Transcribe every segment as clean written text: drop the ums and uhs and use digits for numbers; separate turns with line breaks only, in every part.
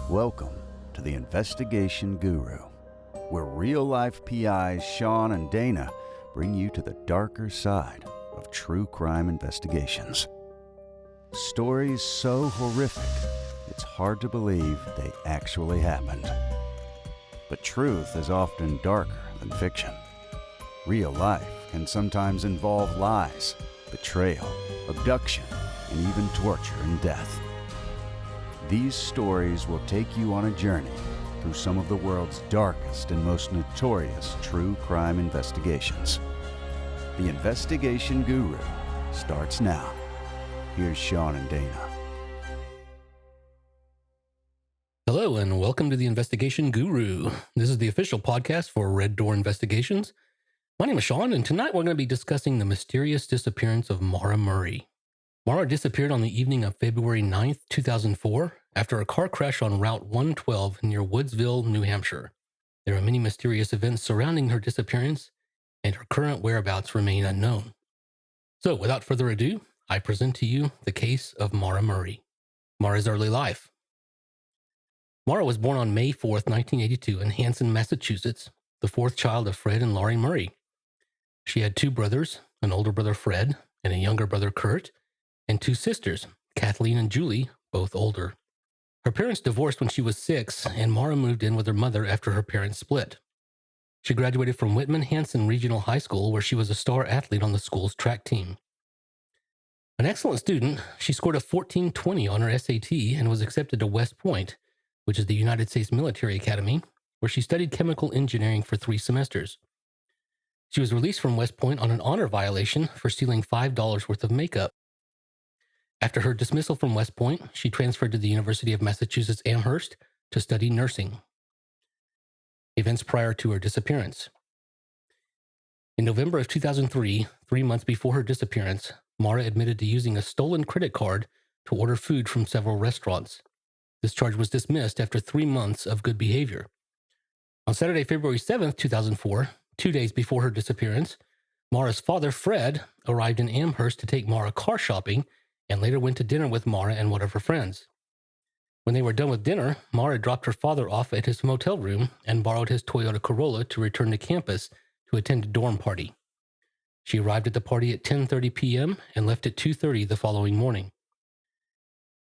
Welcome to the Investigation Guru, where real-life PIs Sean and Dana bring you to the darker side of true crime investigations. Stories so horrific, it's hard to believe they actually happened. But truth is often darker than fiction. Real life can sometimes involve lies, betrayal, abduction, and even torture and death. These stories will take you on a journey through some of the world's darkest and most notorious true crime investigations. The Investigation Guru starts now. Here's Sean and Dana.
Hello, and welcome to the Investigation Guru. This is the official podcast for Red Door Investigations. My name is Sean, and tonight we're going to be discussing the mysterious disappearance of Maura Murray. Maura disappeared on the evening of February 9th, 2004, after a car crash on Route 112 near Woodsville, New Hampshire. There are many mysterious events surrounding her disappearance, and her current whereabouts remain unknown. So, without further ado, I present to you the case of Maura Murray. Maura's early life. Maura was born on May 4th, 1982 in Hanson, Massachusetts, the fourth child of Fred and Laurie Murray. She had two brothers, an older brother Fred and a younger brother Kurt, and two sisters, Kathleen and Julie, both older. Her parents divorced when she was 6, and Maura moved in with her mother after her parents split. She graduated from Whitman-Hanson Regional High School, where she was a star athlete on the school's track team. An excellent student, she scored a 1420 on her SAT and was accepted to West Point, which is the United States Military Academy, where she studied chemical engineering for 3 semesters. She was released from West Point on an honor violation for stealing $5 worth of makeup. After her dismissal from West Point, she transferred to the University of Massachusetts Amherst to study nursing. Events prior to her disappearance. In November of 2003, 3 months before her disappearance, Maura admitted to using a stolen credit card to order food from several restaurants. This charge was dismissed after 3 months of good behavior. On Saturday, February 7th, 2004, 2 days before her disappearance, Maura's father, Fred, arrived in Amherst to take Maura car shopping and later went to dinner with Maura and one of her friends. When they were done with dinner, Maura dropped her father off at his motel room and borrowed his Toyota Corolla to return to campus to attend a dorm party. She arrived at the party at 10:30 p.m. and left at 2:30 the following morning.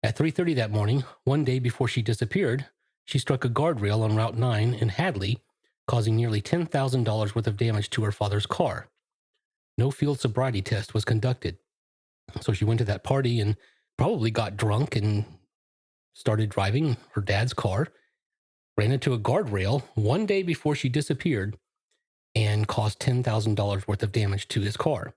At 3:30 that morning, one day before she disappeared, she struck a guardrail on Route 9 in Hadley, causing nearly $10,000 worth of damage to her father's car. No field sobriety test was conducted. So she went to that party and probably got drunk and started driving her dad's car, ran into a guardrail one day before she disappeared, and caused $10,000 worth of damage to his car.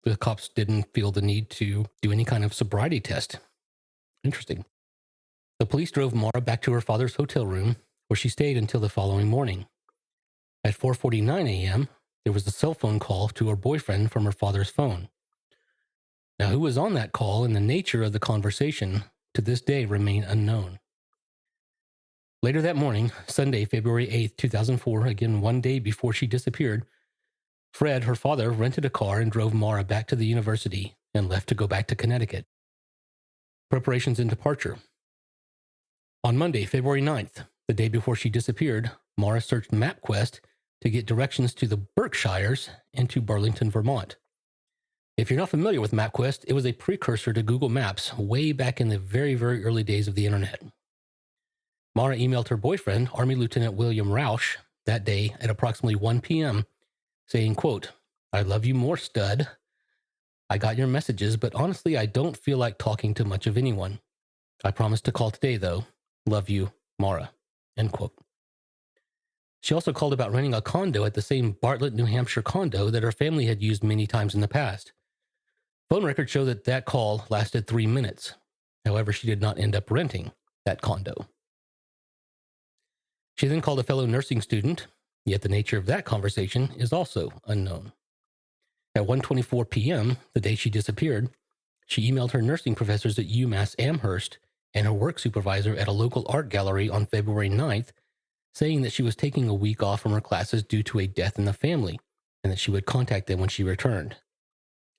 The cops didn't feel the need to do any kind of sobriety test. Interesting. The police drove Maura back to her father's hotel room, where she stayed until the following morning. At 4:49 a.m., there was a cell phone call to her boyfriend from her father's phone. Now, who was on that call and the nature of the conversation to this day remain unknown. Later that morning, Sunday, February 8th, 2004, again one day before she disappeared, Fred, her father, rented a car and drove Maura back to the university and left to go back to Connecticut. Preparations and departure. On Monday, February 9th, the day before she disappeared, Maura searched MapQuest to get directions to the Berkshires and to Burlington, Vermont. If you're not familiar with MapQuest, it was a precursor to Google Maps way back in the very, very early days of the internet. Maura emailed her boyfriend, Army Lieutenant William Roush, that day at approximately 1 p.m., saying, quote, "I love you more, stud. I got your messages, but honestly, I don't feel like talking to much of anyone. I promise to call today, though. Love you, Maura." End quote. She also called about renting a condo at the same Bartlett, New Hampshire condo that her family had used many times in the past. Phone records show that that call lasted 3 minutes. However, she did not end up renting that condo. She then called a fellow nursing student, yet the nature of that conversation is also unknown. At 1:24 p.m., the day she disappeared, she emailed her nursing professors at UMass Amherst and her work supervisor at a local art gallery on February 9th, saying that she was taking a week off from her classes due to a death in the family, and that she would contact them when she returned.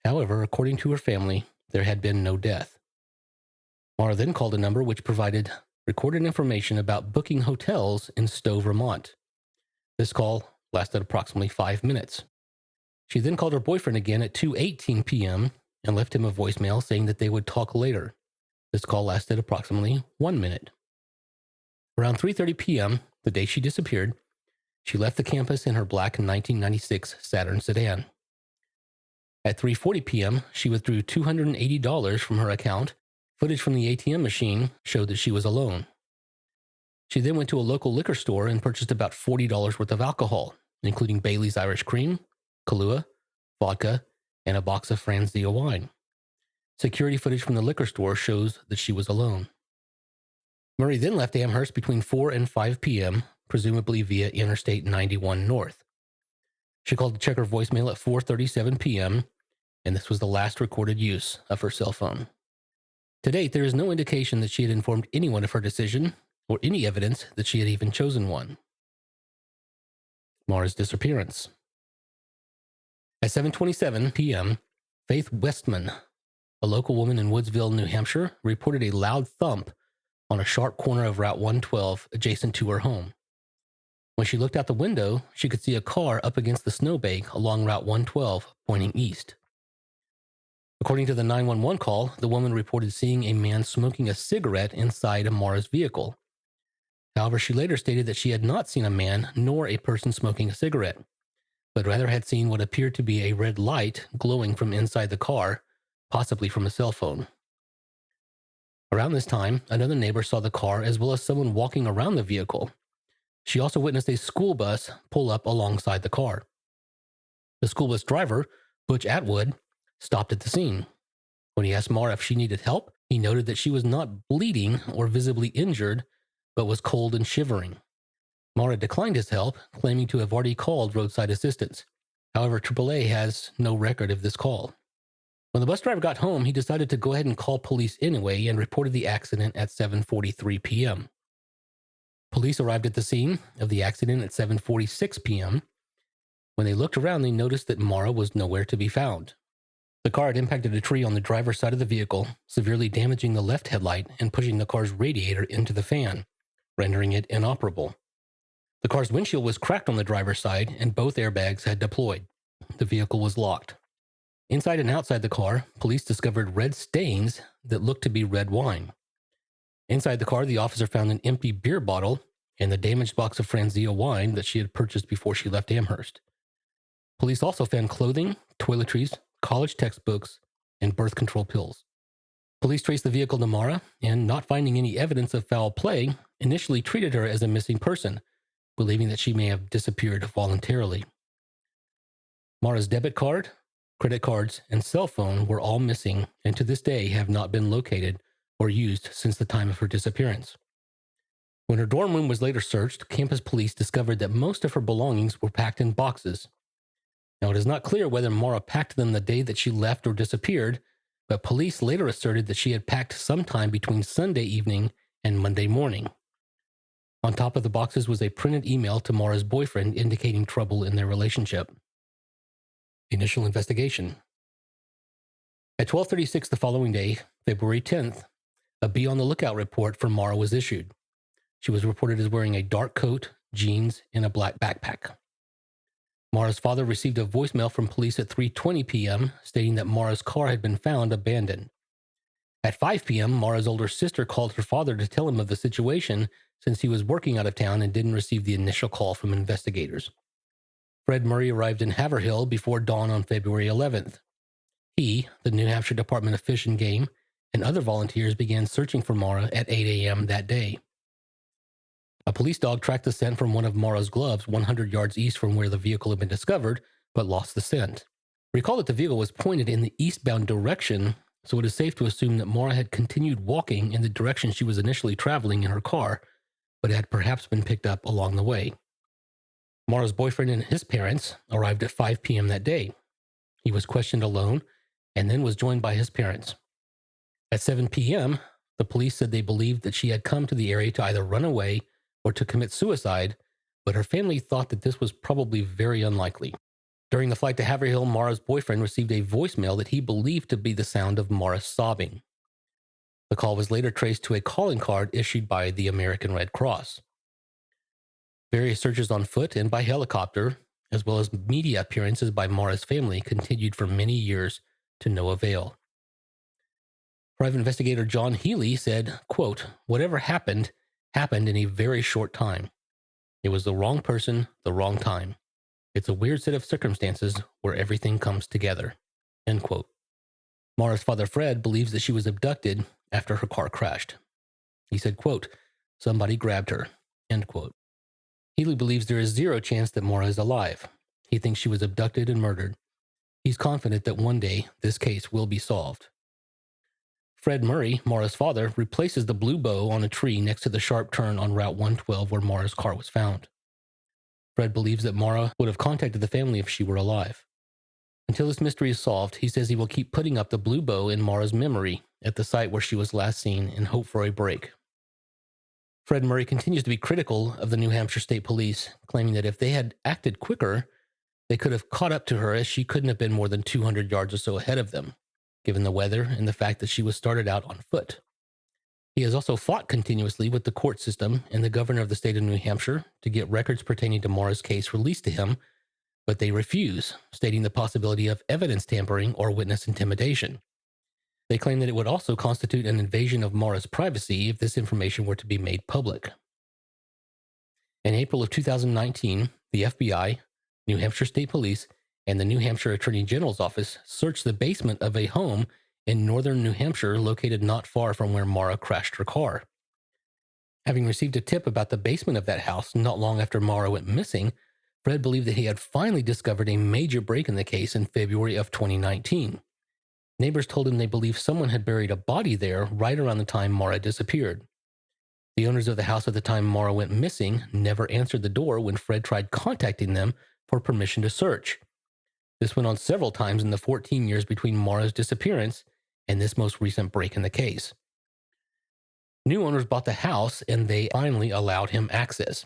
However, according to her family, there had been no death. Maura then called a number which provided recorded information about booking hotels in Stowe, Vermont. This call lasted approximately 5 minutes. She then called her boyfriend again at 2:18 p.m. and left him a voicemail saying that they would talk later. This call lasted approximately 1 minute. Around 3:30 p.m., the day she disappeared, she left the campus in her black 1996 Saturn sedan. At 3:40 p.m., she withdrew $280 from her account. Footage from the ATM machine showed that she was alone. She then went to a local liquor store and purchased about $40 worth of alcohol, including Bailey's Irish Cream, Kahlua, vodka, and a box of Franzia wine. Security footage from the liquor store shows that she was alone. Murray then left Amherst between 4 and 5 p.m., presumably via Interstate 91 North. She called to check her voicemail at 4:37 p.m., and this was the last recorded use of her cell phone. To date, there is no indication that she had informed anyone of her decision, or any evidence that she had even chosen one. Maura's disappearance. At 7:27 p.m., Faith Westman, a local woman in Woodsville, New Hampshire, reported a loud thump on a sharp corner of Route 112 adjacent to her home. When she looked out the window, she could see a car up against the snowbank along Route 112, pointing east. According to the 911 call, the woman reported seeing a man smoking a cigarette inside Maura's vehicle. However, she later stated that she had not seen a man nor a person smoking a cigarette, but rather had seen what appeared to be a red light glowing from inside the car, possibly from a cell phone. Around this time, another neighbor saw the car as well as someone walking around the vehicle. She also witnessed a school bus pull up alongside the car. The school bus driver, Butch Atwood, stopped at the scene. When he asked Maura if she needed help, he noted that she was not bleeding or visibly injured, but was cold and shivering. Maura declined his help, claiming to have already called roadside assistance. However, AAA has no record of this call. When the bus driver got home, he decided to go ahead and call police anyway and reported the accident at 7:43 p.m. Police arrived at the scene of the accident at 7:46 p.m. When they looked around, they noticed that Maura was nowhere to be found. The car had impacted a tree on the driver's side of the vehicle, severely damaging the left headlight and pushing the car's radiator into the fan, rendering it inoperable. The car's windshield was cracked on the driver's side, and both airbags had deployed. The vehicle was locked. Inside and outside the car, police discovered red stains that looked to be red wine. Inside the car, the officer found an empty beer bottle and the damaged box of Franzia wine that she had purchased before she left Amherst. Police also found clothing, toiletries, college textbooks, and birth control pills. Police traced the vehicle to Maura, and not finding any evidence of foul play, initially treated her as a missing person, believing that she may have disappeared voluntarily. Maura's debit card, credit cards, and cell phone were all missing, and to this day have not been located or used since the time of her disappearance. When her dorm room was later searched, campus police discovered that most of her belongings were packed in boxes. Now, it is not clear whether Maura packed them the day that she left or disappeared, but police later asserted that she had packed sometime between Sunday evening and Monday morning. On top of the boxes was a printed email to Maura's boyfriend indicating trouble in their relationship. Initial investigation. At 12:36 the following day, February 10th, a Be on the Lookout report for Maura was issued. She was reported as wearing a dark coat, jeans, and a black backpack. Maura's father received a voicemail from police at 3:20 p.m. stating that Maura's car had been found abandoned. At 5 p.m., Maura's older sister called her father to tell him of the situation since he was working out of town and didn't receive the initial call from investigators. Fred Murray arrived in Haverhill before dawn on February 11th. He, the New Hampshire Department of Fish and Game, and other volunteers began searching for Maura at 8 a.m. that day. A police dog tracked the scent from one of Maura's gloves 100 yards east from where the vehicle had been discovered, but lost the scent. Recall that the vehicle was pointed in the eastbound direction, so it is safe to assume that Maura had continued walking in the direction she was initially traveling in her car, but had perhaps been picked up along the way. Maura's boyfriend and his parents arrived at 5 p.m. that day. He was questioned alone and then was joined by his parents. At 7 p.m., the police said they believed that she had come to the area to either run away or to commit suicide, but her family thought that this was probably very unlikely. During the flight to Haverhill, Maura's boyfriend received a voicemail that he believed to be the sound of Maura sobbing. The call was later traced to a calling card issued by the American Red Cross. Various searches on foot and by helicopter, as well as media appearances by Maura's family, continued for many years to no avail. Private investigator John Healy said, quote, "Whatever happened in a very short time. It was the wrong person, the wrong time. It's a weird set of circumstances where everything comes together." End quote. Maura's father, Fred, believes that she was abducted after her car crashed. He said, quote, "Somebody grabbed her." End quote. Healy believes there is zero chance that Maura is alive. He thinks she was abducted and murdered. He's confident that one day this case will be solved. Fred Murray, Maura's father, replaces the blue bow on a tree next to the sharp turn on Route 112 where Maura's car was found. Fred believes that Maura would have contacted the family if she were alive. Until this mystery is solved, he says he will keep putting up the blue bow in Maura's memory at the site where she was last seen and hope for a break. Fred Murray continues to be critical of the New Hampshire State Police, claiming that if they had acted quicker, they could have caught up to her, as she couldn't have been more than 200 yards or so ahead of them, given the weather and the fact that she was started out on foot. He has also fought continuously with the court system and the governor of the state of New Hampshire to get records pertaining to Maura's case released to him, but they refuse, stating the possibility of evidence tampering or witness intimidation. They claim that it would also constitute an invasion of Maura's privacy if this information were to be made public. In April of 2019, the FBI, New Hampshire State Police, and the New Hampshire Attorney General's office searched the basement of a home in northern New Hampshire located not far from where Maura crashed her car. Having received a tip about the basement of that house not long after Maura went missing, Fred believed that he had finally discovered a major break in the case in February of 2019. Neighbors told him they believed someone had buried a body there right around the time Maura disappeared. The owners of the house at the time Maura went missing never answered the door when Fred tried contacting them for permission to search. This went on several times in the 14 years between Maura's disappearance and this most recent break in the case. New owners bought the house and they finally allowed him access.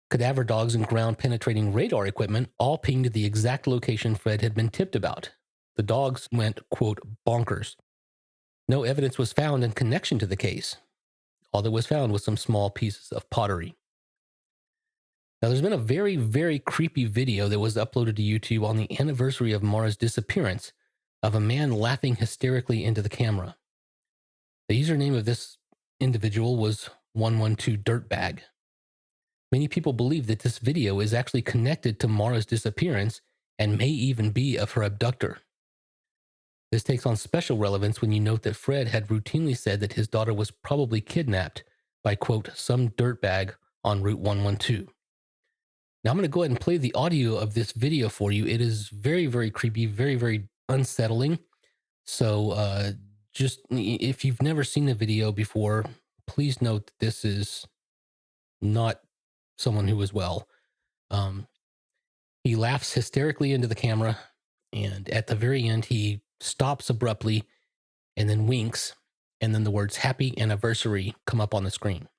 Cadaver dogs and ground-penetrating radar equipment all pinged the exact location Fred had been tipped about. The dogs went, quote, bonkers. No evidence was found in connection to the case. All that was found was some small pieces of pottery. Now, there's been a very, very creepy video that was uploaded to YouTube on the anniversary of Maura's disappearance of a man laughing hysterically into the camera. The username of this individual was 112 Dirtbag. Many people believe that this video is actually connected to Maura's disappearance and may even be of her abductor. This takes on special relevance when you note that Fred had routinely said that his daughter was probably kidnapped by, quote, some dirtbag on Route 112. Now I'm going to go ahead and play the audio of this video for you. It is very, very creepy, very, very unsettling. So just if you've never seen the video before, please note that this is not someone who is well. He laughs hysterically into the camera, and at the very end, he stops abruptly and then winks, and then the words "Happy Anniversary" come up on the screen.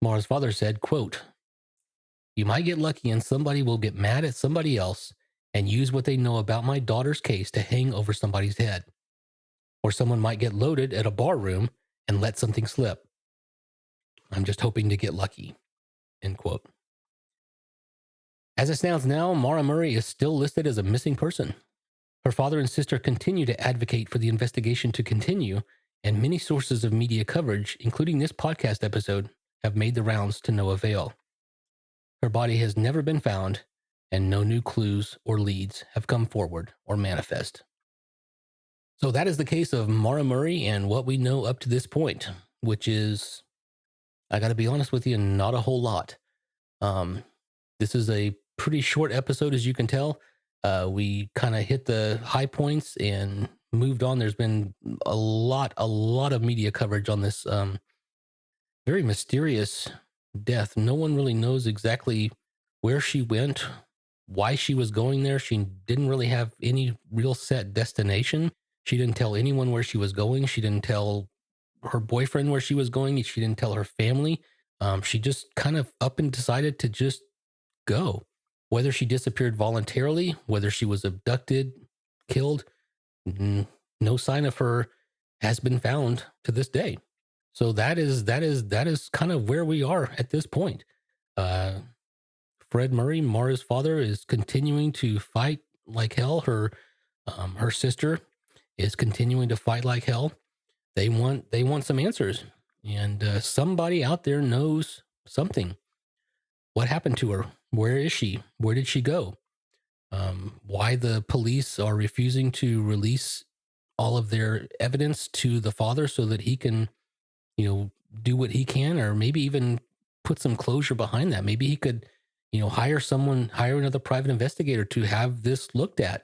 Maura's father said, quote, "You might get lucky and somebody will get mad at somebody else and use what they know about my daughter's case to hang over somebody's head. Or someone might get loaded at a bar room and let something slip. I'm just hoping to get lucky." End quote. As it stands now, Maura Murray is still listed as a missing person. Her father and sister continue to advocate for the investigation to continue, and many sources of media coverage, including this podcast episode, have made the rounds to no avail. Her body has never been found, and no new clues or leads have come forward or manifest. So that is the case of Maura Murray and what we know up to this point, which is, I got to be honest with you, not a whole lot. This is a pretty short episode, as you can tell. We kind of hit the high points and moved on. There's been a lot of media coverage on this very mysterious death. No one really knows exactly where she went, why she was going there. She didn't really have any real set destination. She didn't tell anyone where she was going. She didn't tell her boyfriend where she was going. She didn't tell her family. She just kind of up and decided to just go. Whether she disappeared voluntarily, whether she was abducted, killed, no sign of her has been found to this day. So that is kind of where we are at this point. Fred Murray, Maura's father, is continuing to fight like hell. Her sister is continuing to fight like hell. They want some answers, and somebody out there knows something. What happened to her? Where is she? Where did she go? Why the police are refusing to release all of their evidence to the father so that he can, do what he can, or maybe even put some closure behind that. Maybe he could, hire another private investigator to have this looked at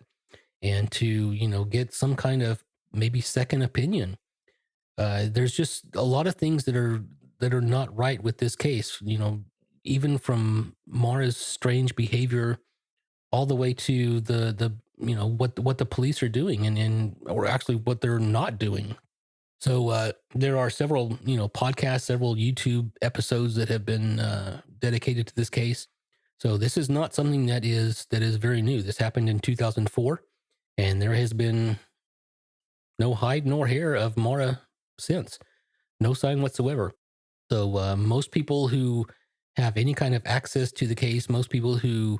and to, get some kind of maybe second opinion. There's just a lot of things that are not right with this case, even from Maura's strange behavior all the way to the what the police are doing or actually what they're not doing. So there are several, podcasts, several YouTube episodes that have been dedicated to this case. So this is not something that is very new. This happened in 2004, and there has been no hide nor hair of Maura since. No sign whatsoever. So most people who have any kind of access to the case, most people who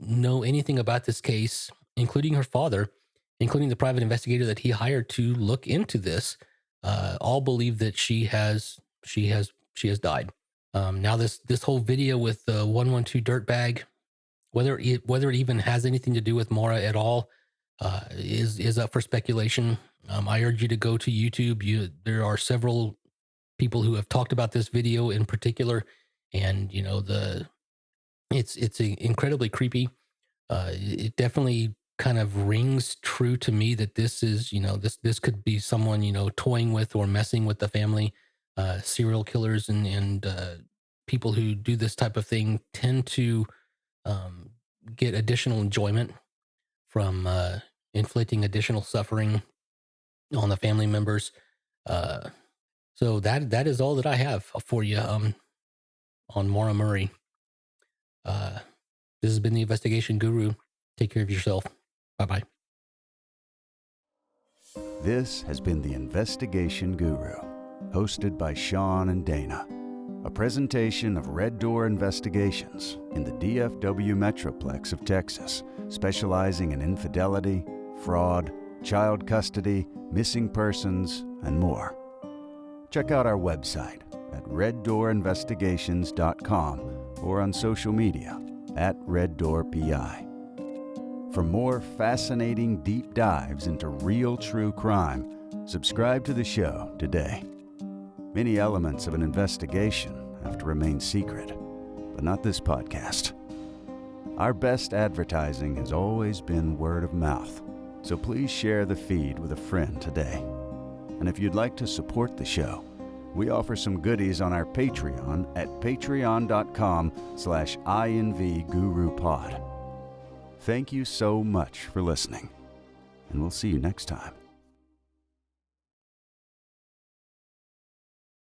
know anything about this case, including her father, including the private investigator that he hired to look into this, all believe that she has died. Now this whole video with the 112 dirtbag, whether it even has anything to do with Maura at all, is up for speculation. I urge you to go to YouTube. There are several people who have talked about this video in particular, and it's incredibly creepy. It definitely kind of rings true to me that this is, this could be someone, toying with or messing with the family. Serial killers and people who do this type of thing tend to get additional enjoyment from inflicting additional suffering on the family members. So that is all that I have for you on Maura Murray. This has been the Investigation Guru. Take care of yourself. Bye-bye.
This has been the Investigation Guru, hosted by Sean and Dana, a presentation of Red Door Investigations in the DFW Metroplex of Texas, specializing in infidelity, fraud, child custody, missing persons, and more. Check out our website at reddoorinvestigations.com or on social media at RedDoorPI. For more fascinating deep dives into real true crime, subscribe to the show today. Many elements of an investigation have to remain secret, but not this podcast. Our best advertising has always been word of mouth, so please share the feed with a friend today. And if you'd like to support the show, we offer some goodies on our Patreon at patreon.com/INVGuruPod. Thank you so much for listening, and we'll see you next time.